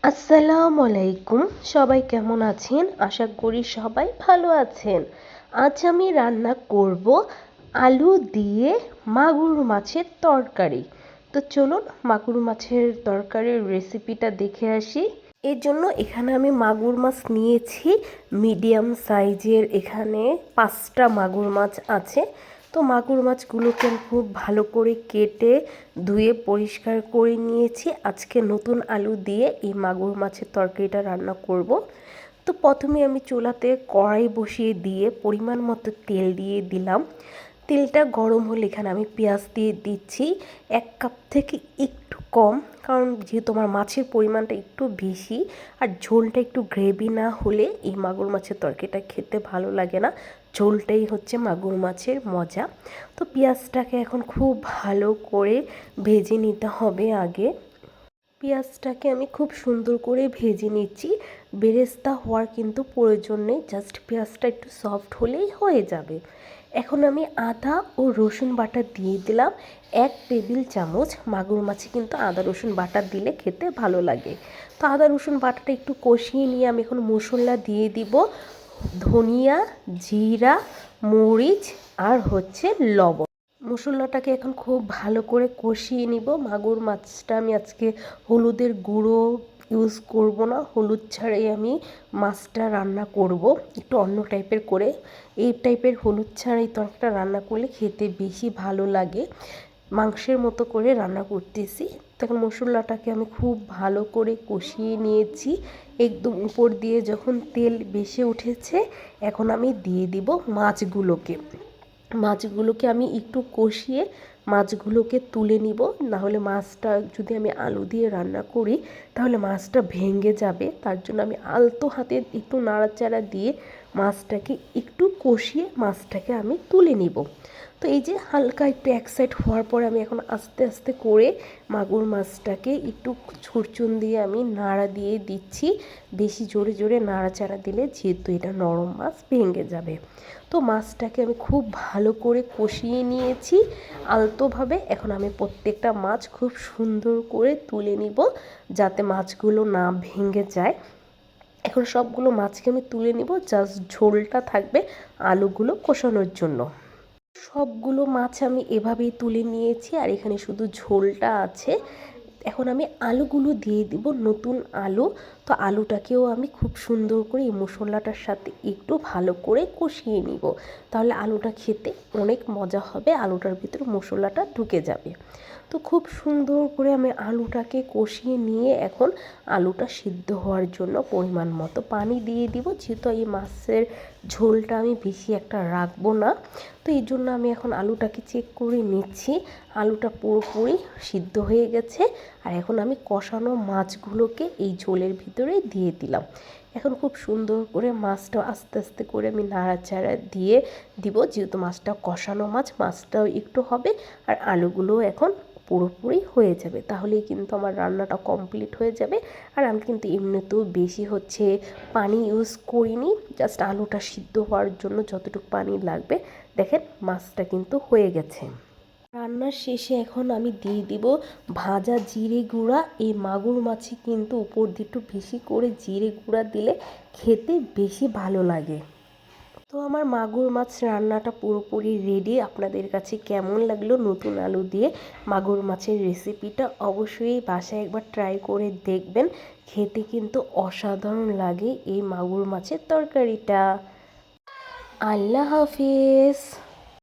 আসসালামু আলাইকুম। সবাই কেমন আছেন? আশা করি সবাই ভালো আছেন। আজ আমি রান্না করব আলু দিয়ে মাগুর মাছের তরকারি। তো চলুন মাগুর মাছের তরকারির রেসিপিটা দেখে আসি। এর জন্য এখানে আমি মাগুর মাছ নিয়েছি মিডিয়াম সাইজের। এখানে 5টা মাগুর মাছ আছে। তো মাগুর মাছগুলোকে আমি খুব ভালো করে কেটে ধুয়ে পরিষ্কার করে নিয়েছি। আজকে নতুন আলু দিয়ে এই মাগুর মাছের তরকারিটা রান্না করব। তো প্রথমে আমি চুলাতে কড়াই বসিয়ে দিয়ে পরিমাণ মতো তেল দিয়ে দিলাম। তেলটা গরম হলে এখানে আমি পেঁয়াজ দিয়ে দিচ্ছি 1 কাপ থেকে একটু কম, কারণ যেহেতু আমার মাছের পরিমাণটা একটু বেশি আর ঝোলটা একটু গ্রেভি না হলে এই মাগুর মাছের তরকারিটা খেতে ভালো লাগে না। ঝোলটাই হচ্ছে মাগুর মাছের মজা। তো পেঁয়াজটাকে এখন খুব ভালো করে ভেজে নিতে হবে। আগে পেঁয়াজটাকে আমি খুব সুন্দর করে ভেজে নিচ্ছি। বেরেস্তা হওয়ার কিন্তু প্রয়োজন নেই, জাস্ট পেঁয়াজটা একটু সফট হলেই হয়ে যাবে। এখন আমি আদা ও রসুন বাটা দিয়ে দিলাম 1 টেবিল চামচ। মাগুর মাছে কিন্তু আদা রসুন বাটা দিলে খেতে ভালো লাগে। তো আদা রসুন বাটাটা একটু কষিয়ে নিয়ে আমি এখন মশলা দিয়ে দিব ধনিয়া, জিরা, মরিচ আর হচ্ছে লবণ। মশলাটাকে এখন খুব ভালো করে কষিয়ে নিব। মাগুর মাছটা আমি আজকে হলুদের গুঁড়ো ইউজ করব না, হলুদ ছাড়াই আমি মাছটা রান্না করব একটু অন্য টাইপের করে। এই টাইপের হলুদ ছাড়াই তরকারিটা রান্না করলে খেতে বেশি ভালো লাগে। মাংসের মতো করে রান্না করতেছি। তখন মশলাটাকে আমি খুব ভালো করে কষিয়ে নিয়েছি। একদম উপর দিয়ে যখন তেল বেশি উঠেছে এখন আমি দিয়ে দিব মাছগুলোকে আমি একটু কষিয়ে মাছগুলোকে তুলে নিব। নাহলে মাছটা যদি আমি আলু দিয়ে রান্না করি তাহলে মাছটা ভেঙে যাবে। তার জন্য আমি আলতো হাতে একটু নাড়াচাড়া দিয়ে মাছটাকে একটু কষিয়ে মাছটাকে আমি তুলে নিব। তো এই যে হালকা একটু এক সাইড হওয়ার পর আমি এখন আস্তে আস্তে করে মাগুর মাছটাকে একটু ছুরচুন দিয়ে আমি নাড়া দিয়ে দিচ্ছি। বেশি জোরে জোরে নাড়াচাড়া দিলে যেহেতু এটা নরম মাছ ভেঙে যাবে। তো মাছটাকে আমি খুব ভালো করে কষিয়ে নিয়েছি আলতোভাবে। এখন আমি প্রত্যেকটা মাছ খুব সুন্দর করে তুলে নিব যাতে মাছগুলো না ভেঙে যায়। এখন সবগুলো মাছকে আমি তুলে নিব, জাস্ট ঝোলটা থাকবে আলুগুলো কষানোর জন্য। সবগুলো মাছ আমি এভাবেই তুলে নিয়েছি আর এখানে শুধু ঝোলটা আছে। এখন আমি আলুগুলো দিয়ে দিব, নতুন আলু। তো আলুটাকেও আমি খুব সুন্দর করে এই মশলাটার সাথে একটু ভালো করে কষিয়ে নিব, তাহলে আলুটা খেতে অনেক মজা হবে, আলুটার ভিতরে মশলাটা ঢুকে যাবে। তো খুব সুন্দর করে আমি আলুটাকে কষিয়ে নিয়ে এখন আলুটা সিদ্ধ হওয়ার জন্য পরিমাণ মতো পানি দিয়ে দিব। যেহেতু এই মাছের ঝোলটা আমি বেশি একটা রাখবো না, তো এই জন্য আমি এখন আলুটাকে চেক করে নিচ্ছি। আলুটা পুরোপুরি সিদ্ধ হয়ে গেছে। আর এখন আমি কষানো মাছগুলোকে এই ঝোলের ভিতরে দিয়ে দিলাম। এখন খুব সুন্দর করে মাছটা আস্তে আস্তে করে আমি নাড়াচাড়া দিয়ে দিব, যেহেতু মাছটা কষানো মাছ, মাছটাও একটু হবে আর আলুগুলোও এখন পুরোপুরি হয়ে যাবে। তাহলেই কিন্তু আমার রান্নাটা কমপ্লিট হয়ে যাবে। আর আমি কিন্তু এমনিতেও বেশি হচ্ছে পানি ইউজ করিনি, জাস্ট আলুটা সিদ্ধ হওয়ার জন্য যতটুকু পানি লাগবে। দেখেন মাছটা কিন্তু হয়ে গেছে। রান্নার শেষে এখন আমি দিয়ে দিব ভাজা জিরে গুঁড়া। এই মাগুর মাছে কিন্তু উপর দিয়ে একটু বেশি করে জিরে গুঁড়া দিলে খেতে বেশি ভালো লাগে। তো আমার মাগুর মাছ রান্নাটা পুরোপুরি রেডি। আপনাদের কাছে কেমন লাগলো নতুন আলু দিয়ে মাগুর মাছের রেসিপিটা? অবশ্যই বাসায় একবার ট্রাই করে দেখবেন, খেতে কিন্তু অসাধারণ লাগে এই মাগুর মাছের তরকারিটা। আল্লাহ হাফিজ।